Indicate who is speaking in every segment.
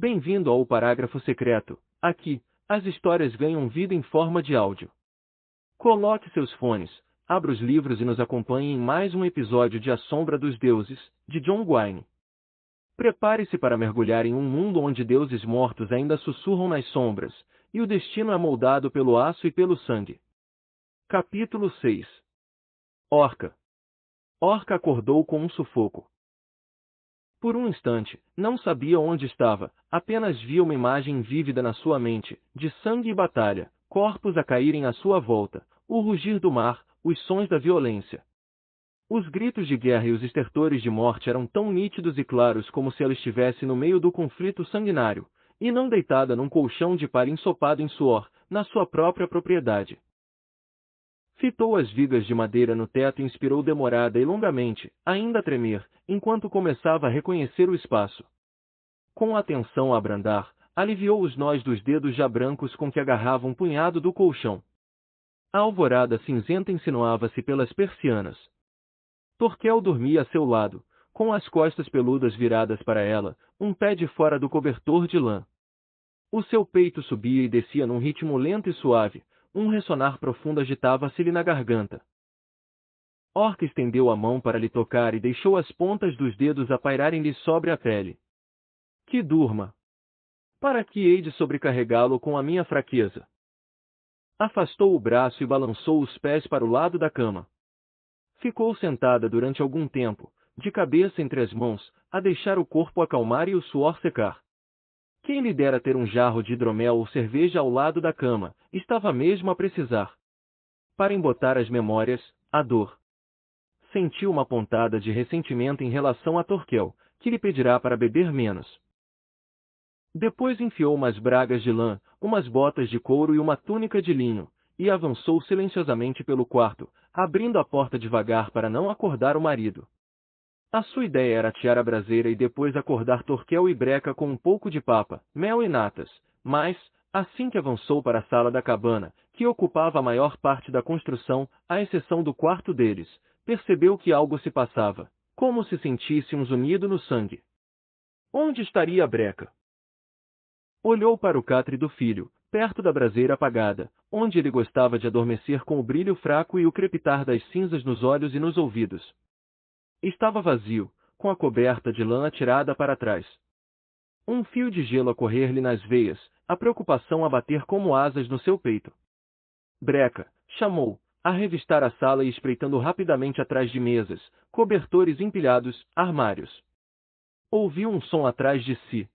Speaker 1: Bem-vindo ao Parágrafo Secreto. Aqui, as histórias ganham vida em forma de áudio. Coloque seus fones, abra os livros e nos acompanhe em mais um episódio de A Sombra dos Deuses, de John Gwynne. Prepare-se para mergulhar em um mundo onde deuses mortos ainda sussurram nas sombras, e o destino é moldado pelo aço e pelo sangue. Capítulo 6. Orca. Orca acordou com um sufoco. Por um instante, não sabia onde estava, apenas via uma imagem vívida na sua mente, de sangue e batalha, corpos a caírem à sua volta, o rugir do mar, os sons da violência. Os gritos de guerra e os estertores de morte eram tão nítidos e claros como se ela estivesse no meio do conflito sanguinário, e não deitada num colchão de palha ensopado em suor, na sua própria propriedade. Fitou as vigas de madeira no teto e inspirou demorada e longamente, ainda a tremer, enquanto começava a reconhecer o espaço. Com a tensão a abrandar, aliviou os nós dos dedos já brancos com que agarrava um punhado do colchão. A alvorada cinzenta insinuava-se pelas persianas. Torquel dormia a seu lado, com as costas peludas viradas para ela, um pé de fora do cobertor de lã. O seu peito subia e descia num ritmo lento e suave, um ressonar profundo agitava-se-lhe na garganta. Orca estendeu a mão para lhe tocar e deixou as pontas dos dedos a pairarem-lhe sobre a pele. Que durma! Para que hei de sobrecarregá-lo com a minha fraqueza? Afastou o braço e balançou os pés para o lado da cama. Ficou sentada durante algum tempo, de cabeça entre as mãos, a deixar o corpo acalmar e o suor secar. Quem lhe dera ter um jarro de hidromel ou cerveja ao lado da cama, estava mesmo a precisar. Para embotar as memórias, a dor. Sentiu uma pontada de ressentimento em relação a Torquel, que lhe pedirá para beber menos. Depois enfiou umas bragas de lã, umas botas de couro e uma túnica de linho, e avançou silenciosamente pelo quarto, abrindo a porta devagar para não acordar o marido. A sua ideia era atear a braseira e depois acordar Torquel e Breca com um pouco de papa, mel e natas, mas, assim que avançou para a sala da cabana, que ocupava a maior parte da construção, à exceção do quarto deles, percebeu que algo se passava, como se sentisse um zunido no sangue. Onde estaria Breca? Olhou para o catre do filho, perto da braseira apagada, onde ele gostava de adormecer com o brilho fraco e o crepitar das cinzas nos olhos e nos ouvidos. Estava vazio, com a coberta de lã atirada para trás. Um fio de gelo a correr-lhe nas veias, a preocupação a bater como asas no seu peito. Breca, chamou, a revistar a sala e espreitando rapidamente atrás de mesas, cobertores empilhados, armários. Ouviu um som atrás de si.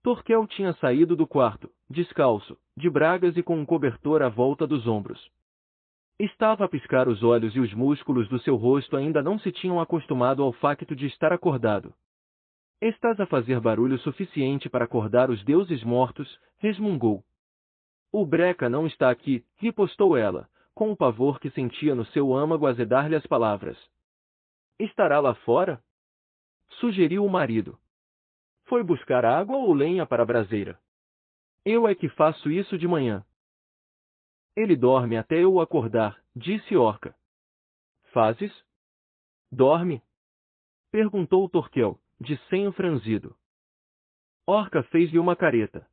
Speaker 1: Torquel tinha saído do quarto, descalço, de bragas e com um cobertor à volta dos ombros. Estava a piscar os olhos e os músculos do seu rosto ainda não se tinham acostumado ao facto de estar acordado. Estás a fazer barulho suficiente para acordar os deuses mortos, resmungou. O Breca não está aqui, ripostou ela, com o pavor que sentia no seu âmago azedar-lhe as palavras. Estará lá fora? Sugeriu o marido. Foi buscar água ou lenha para a braseira? Eu é que faço isso de manhã. Ele dorme até eu o acordar, disse Orca. Fazes? Dorme? Perguntou Torquel, de senho franzido. Orca fez-lhe uma careta.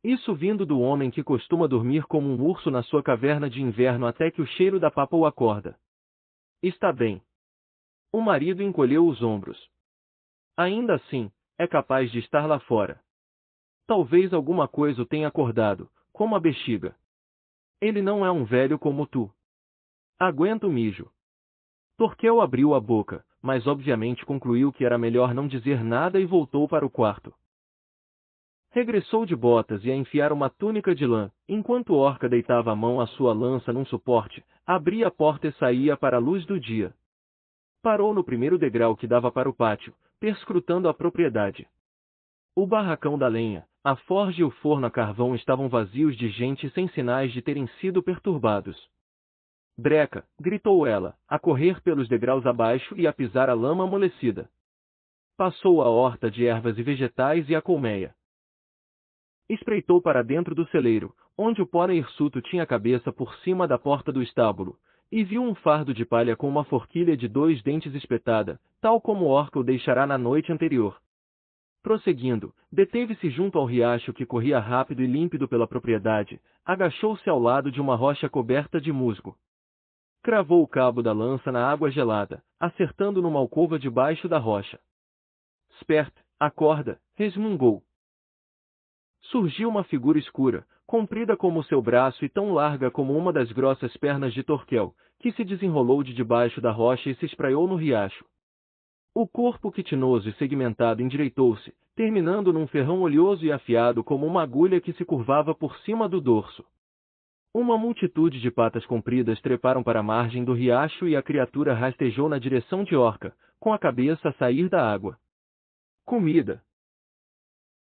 Speaker 1: Isso vindo do homem que costuma dormir como um urso na sua caverna de inverno até que o cheiro da papa o acorda. Está bem. O marido encolheu os ombros. Ainda assim, é capaz de estar lá fora. Talvez alguma coisa o tenha acordado, como a bexiga. Ele não é um velho como tu. Aguenta o mijo. Torquel abriu a boca, mas obviamente concluiu que era melhor não dizer nada e voltou para o quarto. Regressou de botas e a enfiar uma túnica de lã, enquanto Orca deitava a mão à sua lança num suporte, abria a porta e saía para a luz do dia. Parou no primeiro degrau que dava para o pátio, perscrutando a propriedade. O barracão da lenha, a forja e o forno a carvão estavam vazios de gente sem sinais de terem sido perturbados. Breca, gritou ela, a correr pelos degraus abaixo e a pisar a lama amolecida. Passou a horta de ervas e vegetais e a colmeia. Espreitou para dentro do celeiro, onde o pônei hirsuto tinha a cabeça por cima da porta do estábulo, e viu um fardo de palha com uma forquilha de 2 dentes espetada, tal como Orca o deixará na noite anterior. prosseguindo, deteve-se junto ao riacho que corria rápido e límpido pela propriedade, agachou-se ao lado de uma rocha coberta de musgo. Cravou o cabo da lança na água gelada, acertando numa alcova debaixo da rocha. Spert, acorda, resmungou. Surgiu uma figura escura, comprida como o seu braço e tão larga como uma das grossas pernas de Thorkel, que se desenrolou de debaixo da rocha e se espraiou no riacho. O corpo quitinoso e segmentado endireitou-se, terminando num ferrão oleoso e afiado como uma agulha que se curvava por cima do dorso. Uma multitude de patas compridas treparam para a margem do riacho e a criatura rastejou na direção de Orca, com a cabeça a sair da água. Comida!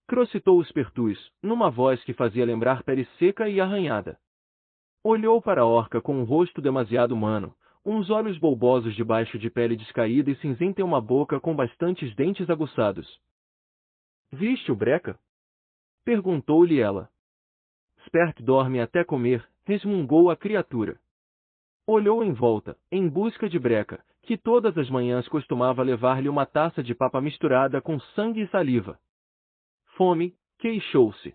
Speaker 1: Crocitou os pertus, numa voz que fazia lembrar pele seca e arranhada. Olhou para a Orca com um rosto demasiado humano, uns olhos bulbosos debaixo de pele descaída e cinzenta e uma boca com bastantes dentes aguçados. Viste o Breca? Perguntou-lhe ela. Spert dorme até comer, resmungou a criatura. Olhou em volta, em busca de Breca, que todas as manhãs costumava levar-lhe uma taça de papa misturada com sangue e saliva. Fome, queixou-se.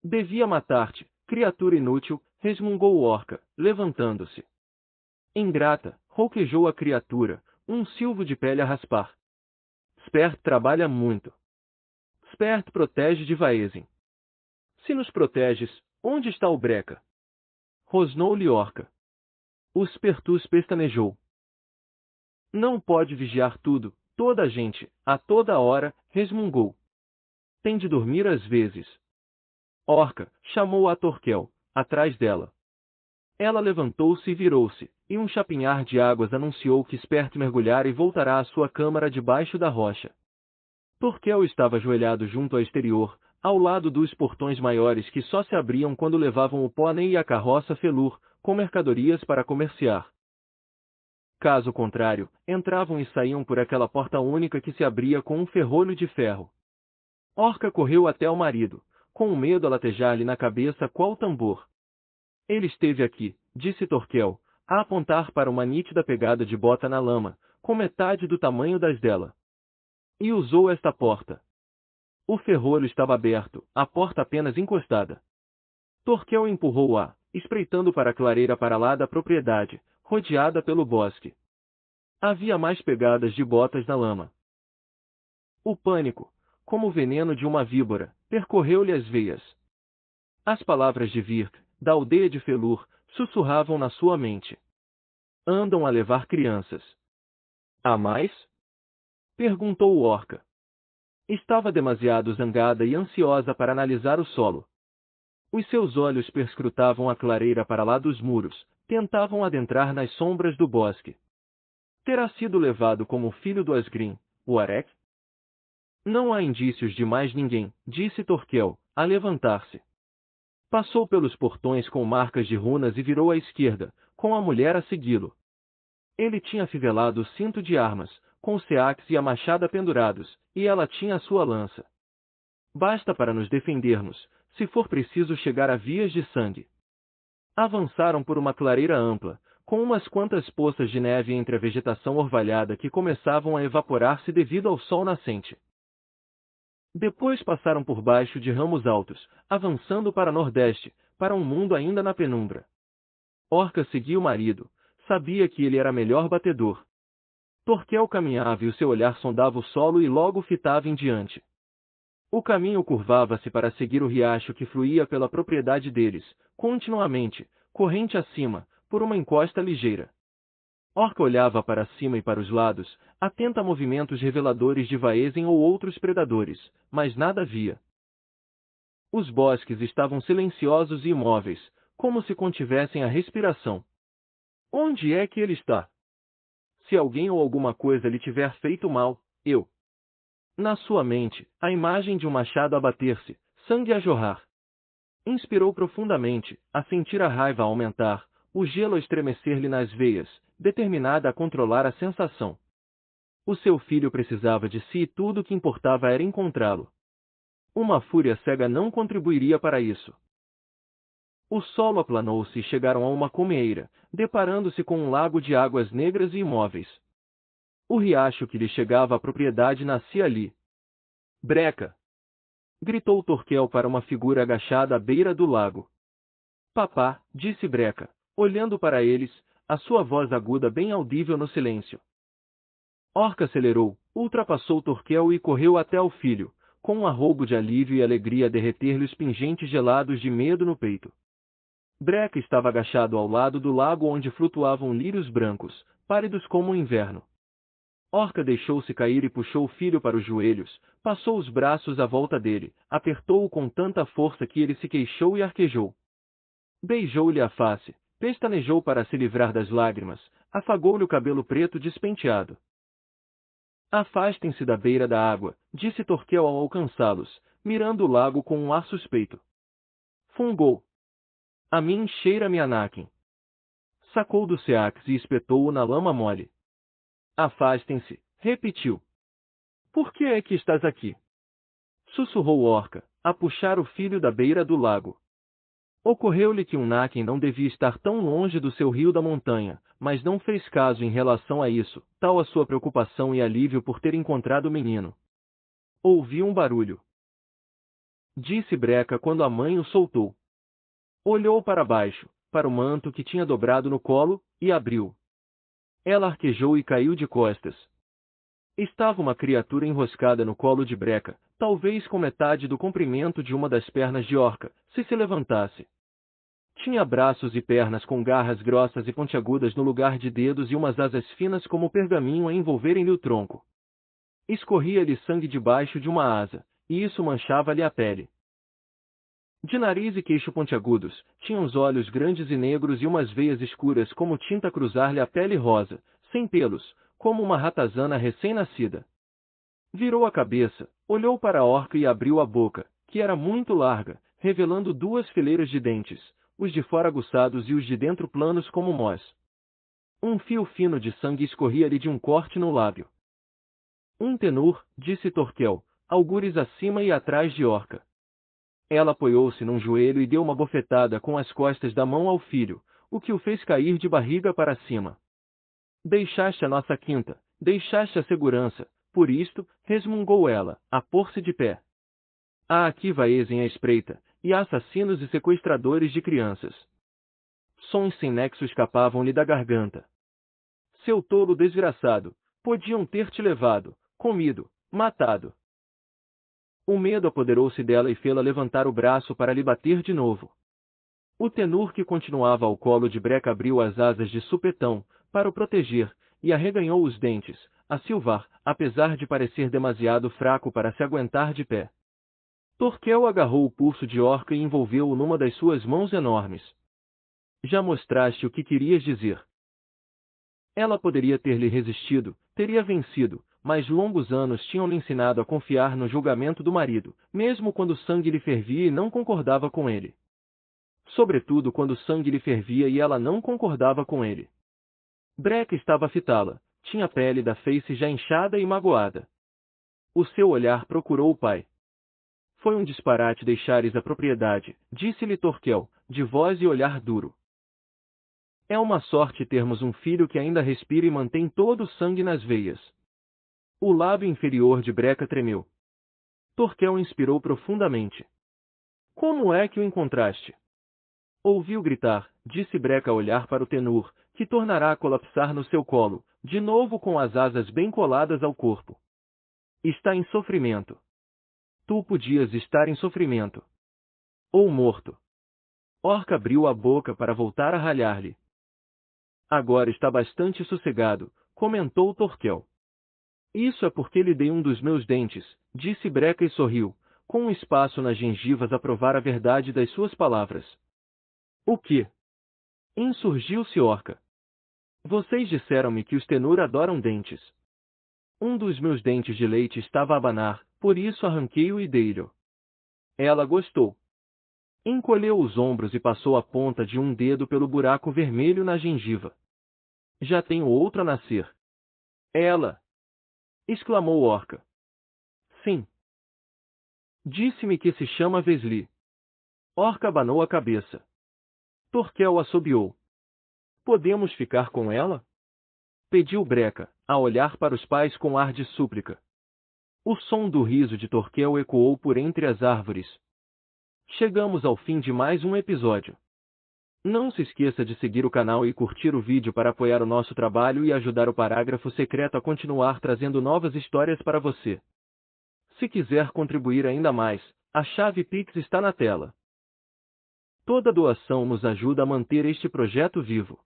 Speaker 1: Devia matar-te, criatura inútil, resmungou Orca, levantando-se. Ingrata, rouquejou a criatura, um silvo de pele a raspar. Spert trabalha muito. Spert protege de Vaesen. Se nos proteges, onde está o Breca? Rosnou-lhe Orca. O Spertus pestanejou. Não pode vigiar tudo, toda a gente, a toda hora, resmungou. Tem de dormir às vezes. Orca chamou a Thorkel, atrás dela. Ela levantou-se e virou-se, e um chapinhar de águas anunciou que Spert mergulhara e voltará à sua câmara debaixo da rocha. Thorkel estava ajoelhado junto ao exterior, ao lado dos portões maiores que só se abriam quando levavam o pônei e a carroça Felur, com mercadorias para comerciar. Caso contrário, entravam e saíam por aquela porta única que se abria com um ferrolho de ferro. Orca correu até ao marido, com o medo a latejar-lhe na cabeça qual tambor. Ele esteve aqui, disse Thorkel, a apontar para uma nítida pegada de bota na lama, com metade do tamanho das dela. E usou esta porta. O ferrolho estava aberto, a porta apenas encostada. Thorkel empurrou-a, espreitando para a clareira para lá da propriedade, rodeada pelo bosque. Havia mais pegadas de botas na lama. O pânico, como o veneno de uma víbora, percorreu-lhe as veias. As palavras de Virk, da aldeia de Felur, sussurravam na sua mente. Andam a levar crianças. Há mais? Perguntou Orca. Estava demasiado zangada e ansiosa para analisar o solo. Os seus olhos perscrutavam a clareira para lá dos muros, tentavam adentrar nas sombras do bosque. Terá sido levado como filho do Asgrim, o Arek? Não há indícios de mais ninguém, disse Thorkel, a levantar-se. Passou pelos portões com marcas de runas e virou à esquerda, com a mulher a segui-lo. Ele tinha afivelado o cinto de armas, com o seax e a machada pendurados, e ela tinha a sua lança. Basta para nos defendermos, se for preciso chegar a vias de sangue. Avançaram por uma clareira ampla, com umas quantas poças de neve entre a vegetação orvalhada que começavam a evaporar-se devido ao sol nascente. Depois passaram por baixo de ramos altos, avançando para nordeste, para um mundo ainda na penumbra. Orca seguia o marido, sabia que ele era melhor batedor. Thorkel caminhava e o seu olhar sondava o solo e logo fitava em diante. O caminho curvava-se para seguir o riacho que fluía pela propriedade deles, continuamente, corrente acima, por uma encosta ligeira. Orca olhava para cima e para os lados, atenta a movimentos reveladores de Vaesen ou outros predadores, mas nada via. Os bosques estavam silenciosos e imóveis, como se contivessem a respiração. Onde é que ele está? Se alguém ou alguma coisa lhe tiver feito mal, eu. Na sua mente, a imagem de um machado a bater-se, sangue a jorrar. Inspirou profundamente, a sentir a raiva a aumentar, o gelo a estremecer-lhe nas veias, determinada a controlar a sensação. O seu filho precisava de si e tudo o que importava era encontrá-lo. Uma fúria cega não contribuiria para isso. O solo aplanou-se e chegaram a uma cumeeira, deparando-se com um lago de águas negras e imóveis. O riacho que lhe chegava à propriedade nascia ali. Breca! Gritou Torquel para uma figura agachada à beira do lago. Papá, disse Breca, olhando para eles, a sua voz aguda bem audível no silêncio. Orca acelerou, ultrapassou Torquel e correu até ao filho, com um arroubo de alívio e alegria a derreter-lhe os pingentes gelados de medo no peito. Breca estava agachado ao lado do lago onde flutuavam lírios brancos, pálidos como o inverno. Orca deixou-se cair e puxou o filho para os joelhos, passou os braços à volta dele, apertou-o com tanta força que ele se queixou e arquejou. Beijou-lhe a face, pestanejou para se livrar das lágrimas, afagou-lhe o cabelo preto despenteado. Afastem-se da beira da água, disse Torquel ao alcançá-los, mirando o lago com um ar suspeito. Fungou. A mim cheira-me Anakin. Sacou do seax e espetou-o na lama mole. Afastem-se, repetiu. Por que é que estás aqui? Sussurrou Orca, a puxar o filho da beira do lago. Ocorreu-lhe que um Naken não devia estar tão longe do seu rio da montanha, mas não fez caso em relação a isso, tal a sua preocupação e alívio por ter encontrado o menino. Ouviu um barulho. Disse Breca quando a mãe o soltou. Olhou para baixo, para o manto que tinha dobrado no colo, e abriu. Ela arquejou e caiu de costas. Estava uma criatura enroscada no colo de Breca, talvez com metade do comprimento de uma das pernas de Orca, se levantasse. Tinha braços e pernas com garras grossas e pontiagudas no lugar de dedos e umas asas finas como pergaminho a envolverem-lhe o tronco. Escorria-lhe sangue debaixo de uma asa, e isso manchava-lhe a pele. De nariz e queixo pontiagudos, tinha os olhos grandes e negros e umas veias escuras como tinta a cruzar-lhe a pele rosa, sem pelos, como uma ratazana recém-nascida. Virou a cabeça, olhou para a Orca e abriu a boca, que era muito larga, revelando duas fileiras de dentes, os de fora aguçados e os de dentro planos como mós. Um fio fino de sangue escorria-lhe de um corte no lábio. Um tenur, disse Torquel, algures acima e atrás de Orca. Ela apoiou-se num joelho e deu uma bofetada com as costas da mão ao filho, o que o fez cair de barriga para cima. Deixaste a nossa quinta, deixaste a segurança, por isto, resmungou ela, a pôr-se de pé. Há aqui vaezem à espreita, e assassinos e sequestradores de crianças. Sons sem nexo escapavam-lhe da garganta. Seu tolo desgraçado, podiam ter-te levado, comido, matado. O medo apoderou-se dela e fê-la levantar o braço para lhe bater de novo. O tenur que continuava ao colo de Breca abriu as asas de supetão, para o proteger, e arreganhou os dentes, a silvar, apesar de parecer demasiado fraco para se aguentar de pé. Torquel agarrou o pulso de Orca e envolveu-o numa das suas mãos enormes. Já mostraste o que querias dizer. Ela poderia ter-lhe resistido, teria vencido, mas longos anos tinham-lhe ensinado a confiar no julgamento do marido, mesmo quando o sangue lhe fervia e não concordava com ele. Sobretudo quando o sangue lhe fervia e ela não concordava com ele. Breca estava a fitá-la, tinha a pele da face já inchada e magoada. O seu olhar procurou o pai. Foi um disparate deixares a propriedade, disse-lhe Torquel, de voz e olhar duro. É uma sorte termos um filho que ainda respira e mantém todo o sangue nas veias. O lábio inferior de Breca tremeu. Torquel inspirou profundamente. Como é que o encontraste? Ouviu gritar, disse Breca a olhar para o tenur, que tornará a colapsar no seu colo, de novo com as asas bem coladas ao corpo. Está em sofrimento. Tu podias estar em sofrimento. Ou morto. Orca abriu a boca para voltar a ralhar-lhe. Agora está bastante sossegado, comentou Torquel. Isso é porque lhe dei um dos meus dentes, disse Breca e sorriu, com um espaço nas gengivas a provar a verdade das suas palavras. O quê? Insurgiu-se Orca. Vocês disseram-me que os tenur adoram dentes. Um dos meus dentes de leite estava a abanar, por isso arranquei-o e dei-lhe. Ela gostou. Encolheu os ombros e passou a ponta de um dedo pelo buraco vermelho na gengiva. Já tenho outro a nascer. Ela! Exclamou Orca. Sim. Disse-me que se chama Vesli. Orca abanou a cabeça. Torquel assobiou. Podemos ficar com ela? Pediu Breca, a olhar para os pais com ar de súplica. O som do riso de Torquel ecoou por entre as árvores. Chegamos ao fim de mais um episódio. Não se esqueça de seguir o canal e curtir o vídeo para apoiar o nosso trabalho e ajudar o Parágrafo Secreto a continuar trazendo novas histórias para você. Se quiser contribuir ainda mais, a chave Pix está na tela. Toda doação nos ajuda a manter este projeto vivo.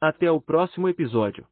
Speaker 1: Até o próximo episódio.